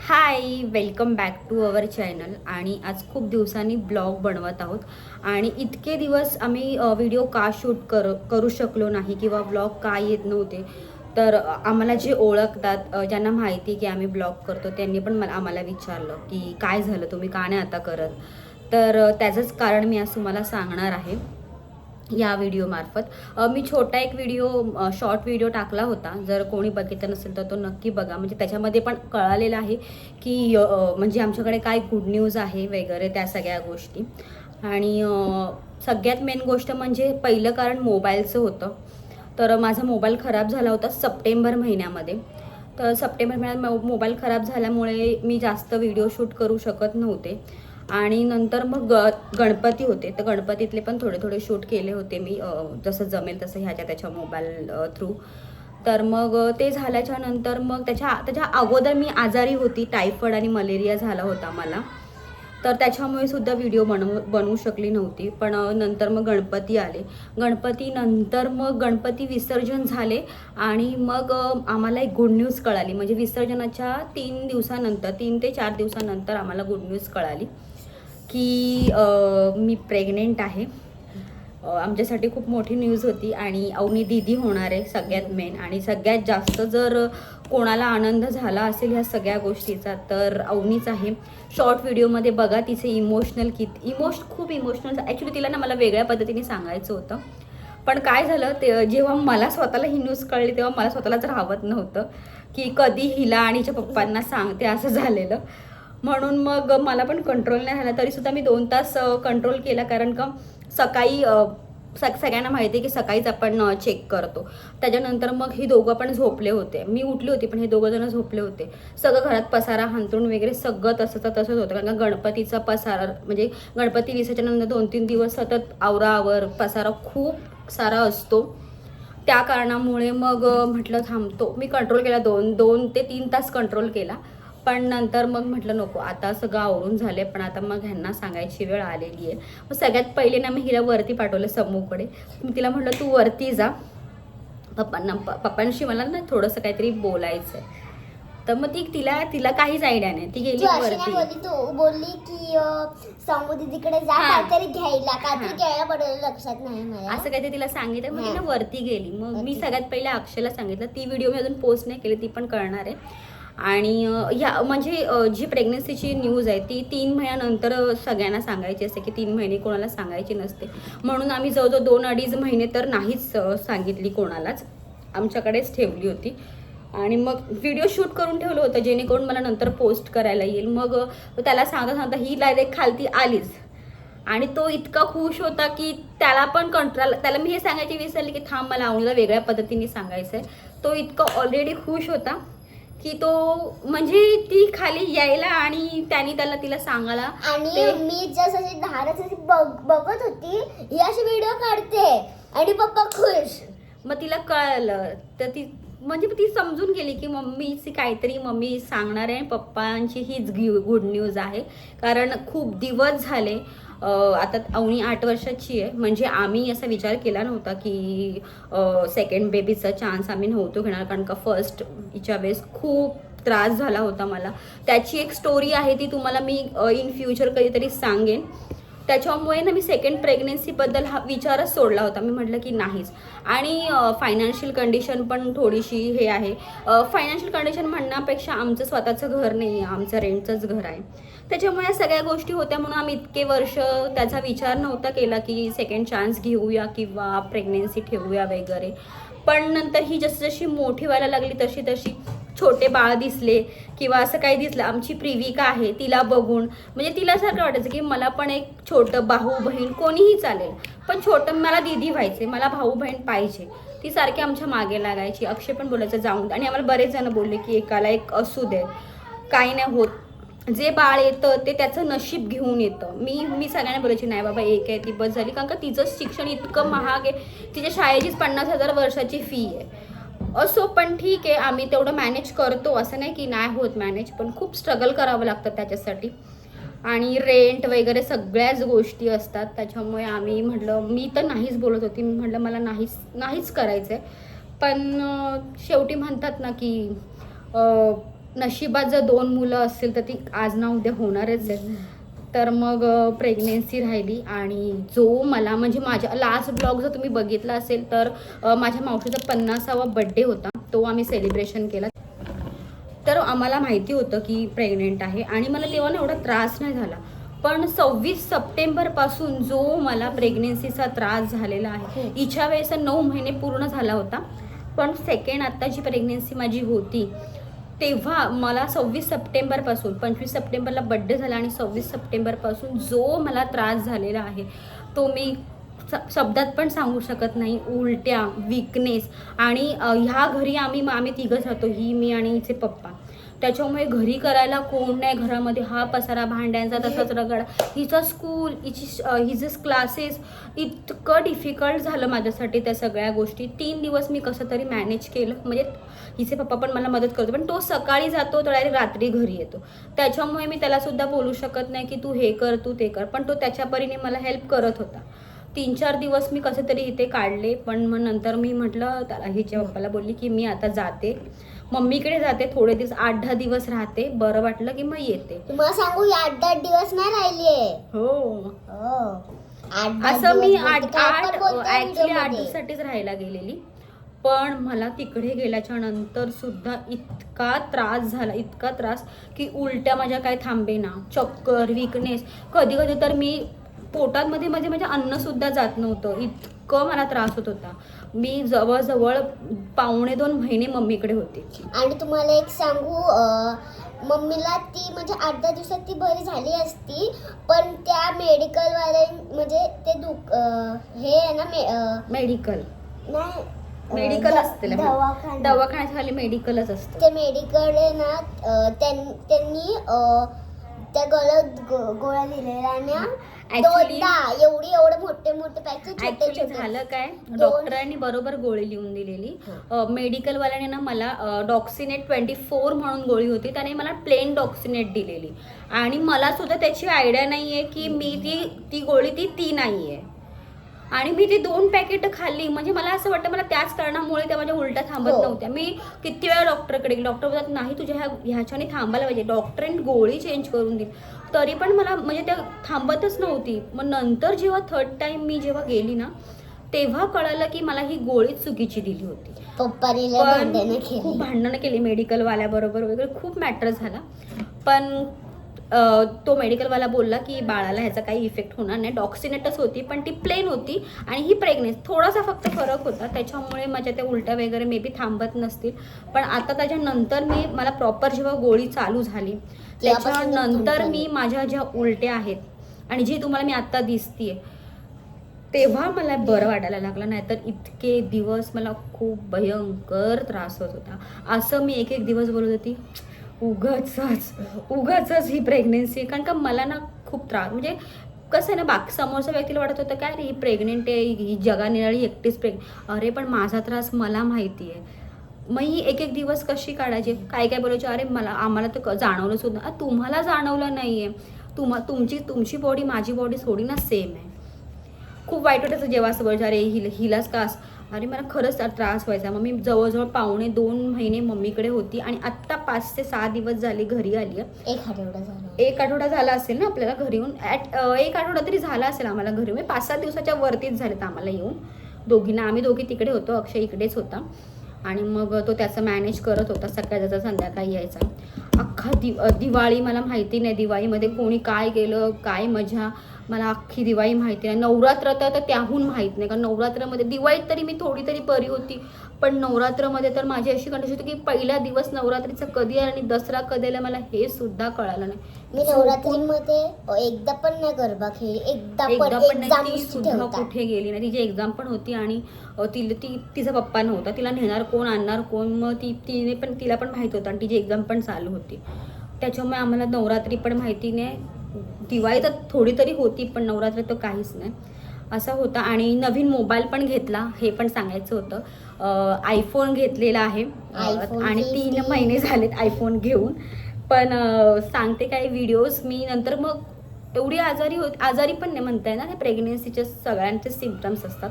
High, welcome back to our channel. आणि आज खूप दिवसांनी ब्लॉग बनवत आहोत आणि इतके दिवस आम्ही व्हिडिओ का शूट करू शकलो नाही किंवा ब्लॉग का येत नव्हते. तर आम्हाला जे ओळखतात, ज्यांना माहिती की आम्ही ब्लॉग करतो, त्यांनी पण आम्हाला विचारलं की काय झालं, तुम्ही का नाही आता करत. तर त्याचंच कारण मी आज तुम्हाला सांगणार आहे या व्हिडिओमार्फत. मी छोटा एक शॉर्ट व्हिडिओ टाकला होता. जर कोणी बघितलं नसेल तर तो नक्की बघा. म्हणजे त्याच्यामध्ये पण कळालेलं आहे की म्हणजे आमच्याकडे काय गुड न्यूज आहे वगैरे त्या सगळ्या गोष्टी. आणि सगळ्यात मेन गोष्ट म्हणजे पहिलं कारण मोबाईलचं होतं. तर माझा मोबाईल खराब झाला होता सप्टेंबर महिन्यामध्ये. तर सप्टेंबर महिन्यात मोबाईल खराब झाल्यामुळे मी जास्त व्हिडिओ शूट करू शकत नव्हते. आणि नंतर मग गणपती होते, तर गणपतीतले पण थोडे थोडे शूट केले होते मी, जसं जमेल तसं त्याच्या मोबाईल थ्रू. तर मग ते झाल्याच्या नंतर मग त्याच्या अगोदर मी आजारी होती, टायफॉइड आणि मलेरिया झाला होता मला. तर त्याच्यामुळे सुद्धा व्हिडिओ बनवू शकली नव्हती. पण नंतर मग गणपती आले. गणपतीनंतर मग गणपती विसर्जन झाले आणि मग आम्हाला एक गुड न्यूज कळाली. म्हणजे विसर्जनाच्या 3 ते 4 दिवसानंतर आम्हाला गुड न्यूज कळाली की मी प्रेग्नेंट आहे. आमच्यासाठी खूप मोठी न्यूज होती आणि अवनी दीदी होणार आहे सगळ्यात मेन. आणि सगळ्यात जास्त जर कोणाला आनंद झाला असेल ह्या सगळ्या गोष्टीचा तर अवनीच आहे. शॉर्ट व्हिडिओमध्ये बघा तिचे खूप इमोशनल. ॲक्च्युली तिला ना मला वेगळ्या पद्धतीने सांगायचं होतं. पण काय झालं, ते जेव्हा मला स्वतःला ही न्यूज कळली तेव्हा मला स्वतःलाच राहवत नव्हतं की कधी हिला आणि हिच्या पप्पांना सांगते, असं झालेलं. म्हणून मग मला पण कंट्रोल नाही झाला. तरीसुद्धा मी 2 तास कंट्रोल केला, कारण का सकाळी सगळ्यांना माहिती आहे की सकाळीच आपण चेक करतो. त्याच्यानंतर मग ही दोघं पण झोपले होते. मी उठली होती पण हे दोघं जण झोपले होते. सगळं घरात पसारा हांतरून वगैरे सगळं तसंच होतं. कारण का गणपतीचा पसारा म्हणजे गणपती विसर्जनानंतर 2-3 दिवस सतत आवराआवर पसारा खूप सारा असतो. त्या कारणामुळे मग म्हटलं थांबतो. मी कंट्रोल केला, 2 ते 3 तास कंट्रोल केला. पण नंतर मग म्हटलं नको, आता सगळं आवरून झाले, पण आता मग ह्यांना सांगायची वेळ आलेली आहे. मग सगळ्यात पहिले ना मी हिला वरती पाठवलं समूकडे. मी तिला म्हटलं तू वरती जा, पप्पांशी मला ना थोडंसं काहीतरी बोलायचं आहे. तर मग तिला काहीच आयडिया नाही. ती गेली वरती. तू बोलली की समू दीदीकडे जा, काहीतरी घ्यायला पडेल, लक्षात नाही मला. असं काहीतरी तिला सांगितलं. मग ती ना वरती गेली. मग मी सगळ्यात पहिले अक्षयला सांगितलं. ती व्हिडिओ मी अजून पोस्ट नाही केली, ती पण करणार आहे. आणि या म्हणजे जी प्रेग्नन्सीची न्यूज आहे ती 3 महिन्यानंतर सगळ्यांना सांगायची असते, की 3 महिने कोणाला सांगायची नसते. म्हणून आम्ही जवळजवळ 2-2.5 महिने तर नाहीच सांगितली कोणालाच, आमच्याकडेच ठेवली होती. आणि मग व्हिडिओ शूट करून ठेवलं होतं जेणेकरून मला नंतर पोस्ट करायला येईल. मग त्याला सांगता ही डायरेक्ट खालती आलीच. आणि तो इतका खुश होता की त्याला मी हे सांगायची विसरली की थांब, मला आवडीला वेगळ्या पद्धतीने सांगायचं आहे. तो इतका ऑलरेडी खुश होता की तो म्हणजे ती खाली यायला आणि तिला सांगायला. आणि मी जसं धाराची बघत होती, ही अशी व्हिडिओ काढते आणि पप्पा खुश. मग तिला कळलं, तर ती समजून गेली की मम्मी सांगणार आहे. पप्पांची हीच गुड न्यूज आहे. कारण खूप दिवस झाले, आता अवनी 8 वर्षाची आहे. म्हणजे आम्ही असा विचार केला नव्हता की सेकंड बेबीचा चान्स आम्ही नव्हतो घेणार, कारण का फर्स्ट हिच्या वेळेस खूप त्रास झाला होता मला. त्याची एक स्टोरी आहे, ती तुम्हाला मी इन फ्युचर कधीतरी सांगेन. त्याच्यामुळे ना मी सेकंड प्रेग्नेन्सीबद्दल हा विचारच सोडला होता. मी म्हटलं की नाहीच. आणि फायनान्शियल कंडिशन पण थोडीशी हे आहे. फायनान्शियल कंडिशन म्हणण्यापेक्षा आमचं स्वतःचं घर नाही आहे, आमचं रेंटचंच घर आहे. त्याच्यामुळे या सगळ्या गोष्टी होत्या. म्हणून आम्ही इतके वर्ष त्याचा विचार नव्हता केला की सेकंड चान्स घेऊया किंवा प्रेग्नेन्सी ठेवूया वगैरे. पण नंतर ही जशी मोठी व्हायला लागली तशी छोटे बाळ दिसले किंवा असं काही दिसलं. आमची प्रिविका आहे, तिला बघून म्हणजे तिला सारखं वाटायचं की मला पण एक छोटं भाऊ बहीण कोणीही चालेल, पण छोटं मला दीदी व्हायचे, मला भाऊ बहीण पाहिजे. ती सारखी आमच्या मागे लागायची. अक्षय पण बोलायचं जाऊन. आणि आम्हाला बरेच जण बोलले की एकाला एक असू दे, काही नाही होत. जे बाळ येतं ते त्याचं नशीब घेऊन येतं. मी सगळ्यांना बोलायची नाही बाबा, एक आहे ती बस झाली. कारण का तिचं शिक्षण इतकं महाग आहे, तिच्या शाळेचीच 50,000 वर्षाची फी आहे. असो, पण ठीक आहे, आम्ही तेवढं मॅनेज करतो, असं नाही की नाही होत मॅनेज. पण खूप स्ट्रगल करावं लागतं त्याच्यासाठी. आणि रेंट वगैरे सगळ्याच गोष्टी असतात. त्याच्यामुळे आम्ही म्हटलं, मी तर नाहीच बोलत होती. मी म्हटलं मला नाहीच करायचं आहे. पण शेवटी म्हणतात ना की नशिबात जर 2 मुलं असतील तर ती आज ना उद्या होणारच आहे. तर मग प्रेग्नेन्सी राहिली आणि जो मला म्हणजे माझ्या लास्ट ब्लॉग जर तुम्ही बघितला असेल तर माझ्या मावशीचा 50वा बड्डे होता, तो आम्ही सेलिब्रेशन केला. तर आम्हाला माहिती होतं की प्रेग्नेंट आहे आणि मला तेव्हा ना एवढा त्रास नाही झाला. पण 26 सप्टेंबरपासून जो मला प्रेग्नेन्सीचा त्रास झालेला आहे, हिच्या वेळेस 9 महिने पूर्ण झाला होता, पण सेकंड आत्ता जी प्रेग्नेन्सी माझी होती तेव्हा मला 26 सप्टेंबरपासून 25 सप्टेंबरला बड्डे झाला आणि 26 सप्टेंबरपासून जो मला त्रास झालेला आहे तो मी शब्दात पण सांगू शकत नाही. उलट्या, वीकनेस आणि ह्या घरी आम्ही तिघंच राहतो, ही, मी आणि हिचे पप्पा. त्याच्यामुळे घरी करायला कोण नाही घरामध्ये. हा पसारा भांड्यांचा तसाच रगडा, हिचं स्कूल, हिचे क्लासेस, इतकं डिफिकल्ट झालं माझ्यासाठी त्या सगळ्या गोष्टी. 3 दिवस मी कसं तरी मॅनेज केलं. म्हणजे हिचे पप्पा पण मला मदत करतो, पण तो सकाळी जातो तो डायरेक्ट रात्री घरी येतो. त्याच्यामुळे मी त्यालासुद्धा बोलू शकत नाही की तू हे कर, तू ते कर, पण तो त्याच्या परीने मला हेल्प करत होता. 3-4 दिवस मी कसे तरी इथे काढले, पण मग नंतर मी म्हटलं त्याला, हिच्या पप्पाला बोलली की मी आता जाते, मम्मीकडे जाते, थोडे दिवस 8-10 दिवस राहते, बरं वाटलं की मग येते. तुम्हाला सांगू 8-10 दिवस नाही राहिले. हो, 8-10 असं मी दिवस बोलते, काय पण बोलते ऍक्च्युली 8 व्हिडिओमध्ये. दिवसासाठीच राहायला गेलेली. पण मला तिकडे गेल्याच्या नंतर सुद्धा इतका त्रास झाला, इतका त्रास की उलट्या माझ्या काय थांबेना, चक्कर, वीकनेस, कधी कधी तर मी पोटामध्ये म्हणजे अन्नसुद्धा जात नव्हतं, इतकं मला त्रास होत होता. मी जवळजवळ 1.5-2 महिने मम्मीकडे होते. आणि तुम्हाला एक सांगू, मम्मीला ती म्हणजे 8-10 दिवसात ती बरी झाली असती, पण त्या मेडिकलवाले म्हणजे ते हे आहे ना, मेडिकल नाही मेडिकल असते, दवाखान्याच्या खाली मेडिकलच असतं. ते मेडिकल आहे ना, त्यांनी त्या गळ्यात गोळ्या दिलेल्या आणि एवढे मोठे पॅकेट, ऍक्च्युली झालं काय, डॉक्टरांनी बरोबर गोळी लिहून दिलेली. मेडिकलवाल्याने ना मला डॉक्सिनेट 24 म्हणून गोळी होती, त्याने मला प्लेन डॉक्सिनेट दिलेली आणि मला सुद्धा त्याची आयडिया नाहीये की मी ती गोळी ती नाहीये. आणि मी ती 2 पॅकेट खाल्ली. म्हणजे मला असं वाटतं मला त्याच कारणामुळे त्या माझ्या उलट्या थांबत नव्हत्या. मी किती वेळा डॉक्टरकडे गेले, डॉक्टर बोलतात नाही तुझ्या ह्याच्याने थांबायला पाहिजे, डॉक्टरांनी गोळी चेंज करून दिली, तरी पण मला म्हणजे त्या थांबतच नव्हती. मग नंतर जेव्हा 3rd टाइम मी जेव्हा गेली ना, तेव्हा कळालं की मला ही गोळी चुकीची दिली होती. खूप भांडणं केली मेडिकलवाल्याबरोबर वगैरे, खूप मॅटर झाला. पण तो मेडिकलवाला बोलला की बाळाला ह्याचा काही इफेक्ट होणार नाही, डॉक्सिनेटच होती पण ती प्लेन होती आणि ही प्रेग्नेन्सी, थोडासा फक्त फरक होता, त्याच्यामुळे माझ्या त्या उलट्या वगैरे मे बी थांबत नसतील. पण आता त्याच्यानंतर मला प्रॉपर जेव्हा गोळी चालू झाली त्याच्यानंतर मी माझ्या ज्या उलट्या आहेत आणि जी तुम्हाला मी आत्ता दिसतीये तेव्हा मला बरं वाटायला लागलं. नाहीतर इतके दिवस मला खूप भयंकर त्रास होत होता. असं मी एक दिवस बोलत होती उगाचच ही प्रेग्नेन्सी, कारण का मला ना खूप त्रास, म्हणजे कसं आहे ना, समोरच्या व्यक्तीला वाटत होतं काय रे ही प्रेग्नेंट आहे, ही जगानिराळी एकटीच अरे पण माझा त्रास मला माहिती आहे. मग ही एक दिवस कशी काढायची, काय बोलायचे, अरे आम्हाला तर जाणवलंच होतं. तुम्हाला जाणवलं नाही आहे, तुमची बॉडी माझी बॉडी थोडी ना सेम आहे. खूप वाईट वाटायचं जेव्हा असं बोलायचं, अरे हिलाच का, अरे मला खरंच त्रास व्हायचा. मग मी जवळजवळ 1.5-2 महिने मम्मीकडे होती आणि आत्ता 5 ते 6 दिवस झाले घरी आली आहे. 1 आठवडा झाला असेल ना आपल्याला घरी येऊन, 1 आठवडा तरी झाला असेल आम्हाला घरी, म्हणजे 5-7 दिवसाच्या वरतीच झालेत आम्हाला येऊन दोघींना. आम्ही दोघी तिकडे होतो, अक्षय इकडेच होता आणि मग तो त्याचं मॅनेज करत होता, सकाळी जायचा संध्याकाळी यायचा. अख्खा दिवाळी मला माहिती नाही, दिवाळीमध्ये कोणी काय केलं, काय मजा, मला अख्खी दिवाळी माहिती नाही. नवरात्र तर त्याहून माहीत नाही, कारण नवरात्रामध्ये, दिवाळीत तरी मी थोडी तरी बरी होती, पण नवरात्रामध्ये तर माझी अशी कंडिशन होती की पहिला दिवस नवरात्रीचा कधी आला आणि दसरा कधी आला मला हे सुद्धा कळालं नाही. मी नवरात्रीमध्ये एकदा पण नाही गरबा खेळली, एकदा पण नाही. ती सुद्धा कुठे गेली नाही, तिची एक्झाम पण होती आणि तिचा पप्पा नव्हता, तिला नेणार कोण, आणणार कोण, मग तिला पण माहित होतं आणि तिची एक्झाम पण चालू होती. त्याच्यामुळे आम्हाला नवरात्री पण माहिती नाही, दिवाळी तर थोडी तरी होती पण नवरात्री तर काहीच नाही, असा होता. आणि नवीन मोबाईल पण घेतला, हे पण सांगायचं होतं. आयफोन घेतलेला आहे आणि 3 महिने झालेत आयफोन घेऊन. पण सांगते काय व्हिडिओज मी नंतर, मग एवढी आजारी पण नाही म्हणता येणार, हे प्रेग्नेन्सीचे सगळ्यांचे सिम्पटम्स असतात.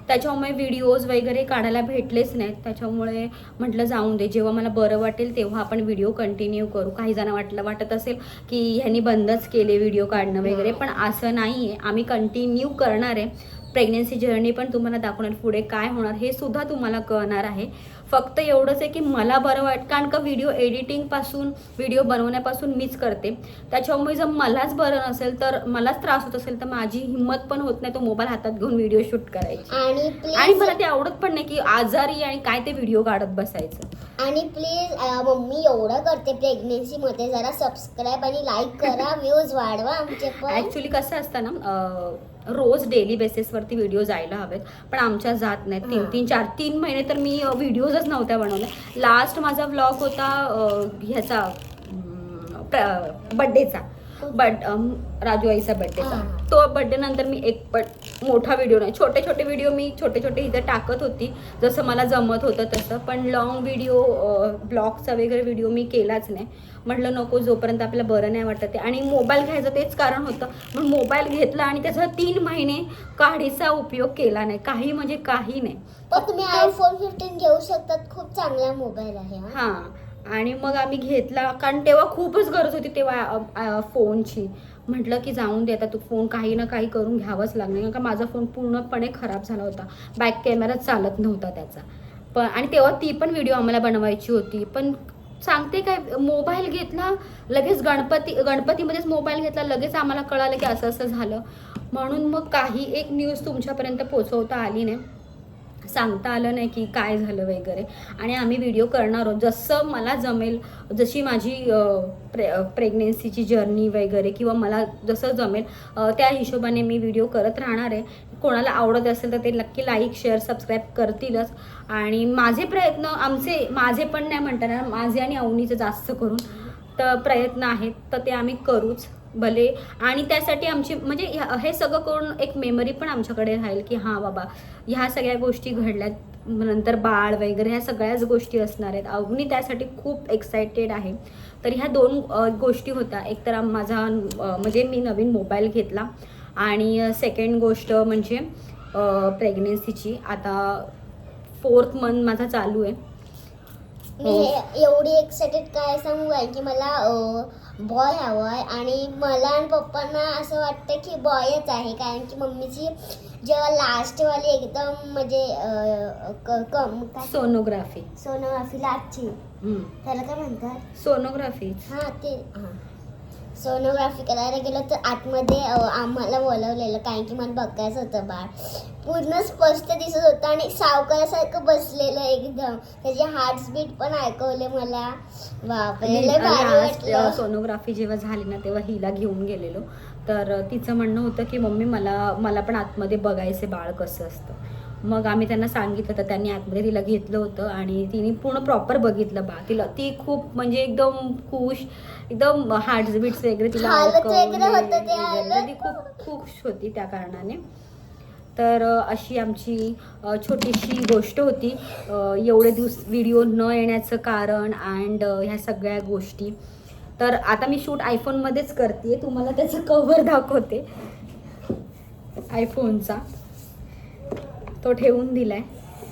त्याच्यामुळे व्हिडिओज वगैरे काढायला भेटलेच नाहीत. त्याच्यामुळे म्हटलं जाऊन दे, जेव्हा मला बरं वाटेल तेव्हा आपण व्हिडिओ कंटिन्यू करू. काही जण वाटत असेल की ह्यांनी बंदच केले व्हिडिओ काढणं वगैरे, पण असं नाही आहे, आम्ही कंटिन्यू करणार आहे. प्रेग्नेन्सी जर्नी पण तुम्हाला दाखवणार, पुढे काय होणार हे सुद्धा तुम्हाला कळणार आहे. फक्त एवढंच आहे की मला बरं वाटतं, कारण का व्हिडिओ एडिटिंगपासून व्हिडिओ बनवण्यापासून मीच करते. त्याच्यामुळे जर मलाच बरं नसेल, तर मलाच त्रास होत असेल, तर माझी हिंमत पण होत नाही तो मोबाईल हातात घेऊन व्हिडिओ शूट करायची. आणि मला ते आवडत पण नाही की आजारी आणि काय ते व्हिडिओ काढत बसायचं. आणि प्लीज मम्मी एवढं करते प्रेग्नेन्सीमध्ये, जरा सबस्क्राईब आणि लाईक करा, व्ह्यूज वाढवा आमचे पण. ॲक्च्युली कसं असतं ना, रोज डेली बेसिसवरती व्हिडिओ जायला हवेत, पण आमच्या जात नाहीत. 3 महिने तर मी व्हिडिओजच नव्हत्या बनवल्या. लास्ट माझा व्लॉग होता ह्याचा बड्डेचा, राजू आईचा बड्डेचा. तो बड्डे नंतर मी एक मोठा व्हिडिओ नाही, छोटे छोटे व्हिडिओ मी छोटे इथं टाकत होती जसं मला जमत होतं तसं, पण लॉंग व्हिडिओ ब्लॉगचा वगैरे व्हिडिओ मी केलाच नाही. म्हटलं नको, जोपर्यंत आपल्याला बरं नाही वाटत आहे. आणि मोबाईल घ्यायचं तेच कारण होतं, म्हणून मोबाईल घेतला आणि त्याचा 3 महिने काहीचा उपयोग केला नाही, काही म्हणजे काही नाही. पण तुम्ही iPhone 15 घेऊ शकतात, खूप चांगला मोबाईल आहे. हां, आणि मग आम्ही घेतला, कारण तेव्हा खूपच गरज होती तेव्हा फोनची. म्हटलं की जाऊन दे, आता तू फोन काही ना काही करून घ्यावंच लागणार, कारण का माझा फोन पूर्णपणे खराब झाला होता, बॅक कॅमेरा चालत नव्हता त्याचा पण. आणि तेव्हा ती पण व्हिडिओ आम्हाला बनवायची होती. पण सांगते काय, मोबाईल घेतला लगेच, गणपतीमध्येच मोबाईल घेतला, लगेच आम्हाला कळालं की असं असं झालं. म्हणून मग काही एक न्यूज तुमच्यापर्यंत पोचवता आली नाही, सांगता आलं नाही की काय झालं वगैरे. आणि आम्ही व्हिडिओ करणार आहोत जसं मला जमेल, जशी माझी प्रेग्नेन्सीची जर्नी वगैरे किंवा मला जसं जमेल त्या हिशोबाने मी व्हिडिओ करत राहणार आहे. कोणाला आवडत असेल तर ते नक्की लाईक शेअर सबस्क्राईब करतीलच. आणि माझे प्रयत्न, माझे पण नाही म्हणताना, माझे आणि अवनीचे जास्त करून तर प्रयत्न आहेत, तर ते आम्ही करूच भले. आणि त्यासाठी आमची म्हणजे हे सगळं करून एक मेमरी पण आमच्याकडे राहील की हां बाबा, ह्या सगळ्या गोष्टी घडल्यात, नंतर बाळ वगैरे ह्या सगळ्याच गोष्टी असणार आहेत. अवनी त्यासाठी खूप एक्सायटेड आहे. तर ह्या 2 गोष्टी होत्या. एक तर माझा म्हणजे मी नवीन मोबाईल घेतला, आणि सेकंड गोष्ट म्हणजे प्रेग्नेन्सीची. आता 4th मंथ माझा चालू आहे. मी एवढी एक्साइटेड काय सांगू आहे की मला बॉय हवा आहे. आणि मला आणि पप्पांना असं वाटतं की बॉयच आहे, कारण की मम्मीची जेव्हा लास्टवाली एकदम म्हणजे सोनोग्राफी लास्टची, त्याला काय म्हणतात, सोनोग्राफी. हां ते सोनोग्राफी करायला गेलो तर आतमध्ये आम्हाला बोलवलेलं, कारण की मला बघायचं होतं बाळ. पूर्ण स्पष्ट दिसत होतं आणि सावकारासारखं बसलेलं एकदम, त्याचे हार्टबीट पण ऐकवले मला. बापरे, लय भारी वाटलं. सोनोग्राफी जेव्हा झाली ना तेव्हा हिला घेऊन गेलेलो, तर तिचं म्हणणं होतं की मम्मी मला पण आतमध्ये बघायचे बाळ कसं असतं. मग आम्ही त्यांना सांगितलं, तर त्यांनी आतमध्ये तिला घेतलं होतं आणि तिने पूर्ण प्रॉपर बघितलं बाळ. ती खूप म्हणजे एकदम खुश, एकदम हार्टबीट्स वगैरे तिला ती खूप खुश होती त्या कारणाने. तर अशी आमची छोटीशी गोष्ट होती, एवढे दिवस व्हिडिओ न येण्याचं कारण अँड ह्या सगळ्या गोष्टी. तर आता मी शूट आयफोनमध्येच करते, तुम्हाला त्याचं कव्हर दाखवते. आयफोनचा तो ठेवून दिलाय,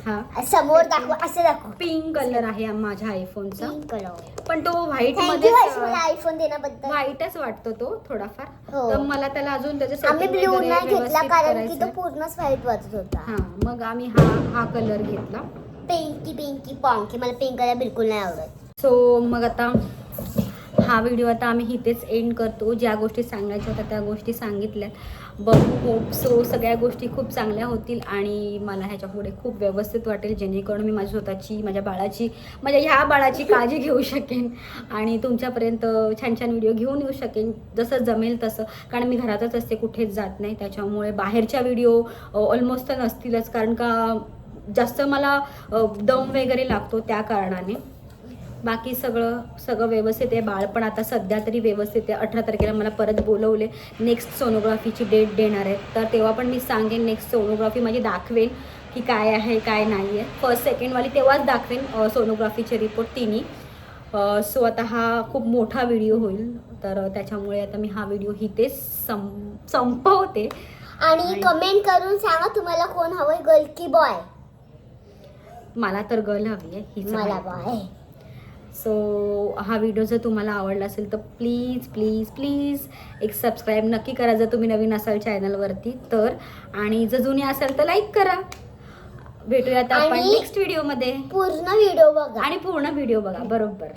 हा समोर दाखव, असं दाखव. पिंक कलर आहे माझ्या आयफोनचा, कलर पण तो व्हाईट मध्ये, आयफोन देण्याबद्दल. व्हाईटच वाटतो तो थोडाफार. हो. तर मला त्याला अजून त्याच्या आम्ही ब्लू नाही घेतला कारण की तो पूर्णच व्हाईट वाटत होता. हा, मग आम्ही हा कलर घेतला, पिंकी पॉंकी. मला पिंक कलर बिलकुल नाही आवडत. सो मग आता हा व्हिडिओ आता आम्ही इथेच एंड करतो. ज्या गोष्टी सांगायच्या होत्या त्या गोष्टी सांगितल्यात. होप सो सगळ्या गोष्टी खूप चांगल्या होतील आणि मला ह्याच्या पुढे खूप व्यवस्थित वाटेल, जेणेकरून मी माझी स्वतःची, माझ्या ह्या बाळाची काळजी घेऊ शकेन आणि तुमच्यापर्यंत छान छान व्हिडिओ घेऊन येऊ शकेन जसं जमेल तसं. कारण मी घरातच असते, कुठेच जात नाही, त्याच्यामुळे बाहेरच्या व्हिडिओ ऑलमोस्ट तर नसतीलच, कारण का जास्त मला दम वगैरे लागतो त्या कारणाने. बाकी सगळं व्यवस्थित आहे. बाळ पण आता सध्या तरी व्यवस्थित आहे. 18 तारखेला मला परत बोलवले, नेक्स्ट सोनोग्राफीची डेट देणार आहेत, तर तेव्हा पण मी सांगेन, नेक्स्ट सोनोग्राफी माझी दाखवेन की काय आहे काय नाही आहे. फर्स्ट सेकंडवाली तेव्हाच दाखवेन सोनोग्राफीचे रिपोर्ट तिन्ही. सो आता हा खूप मोठा व्हिडिओ होईल, तर त्याच्यामुळे आता मी हा व्हिडिओ इथेच संपवते. आणि कमेंट करून सांगा तुम्हाला कोण हवंय, गर्ल की बॉय. मला तर गर्ल हवी आहे, हीच मला बॉय. सो हा व्हिडिओ जर तुम्हाला आवडला असेल तर प्लीज प्लीज प्लीज एक सबस्क्राईब नक्की करा जर तुम्ही नवीन असाल चॅनलवरती तर. आणि जर जुने असाल तर लाईक करा. भेटूयात आपण आणि नेक्स्ट व्हिडिओमध्ये. पूर्ण व्हिडिओ बघा आणि पूर्ण व्हिडिओ बघा. बरोबर.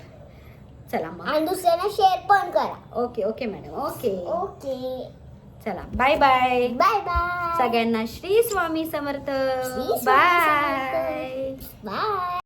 चला मग. आणि दुसऱ्यांना शेअर पण करा. Okay okay madam. Okay okay. चला बाय बाय. बाय बाय सगळ्यांना श्री स्वामी समर्थ. श्री स्वामी बाय. बाय.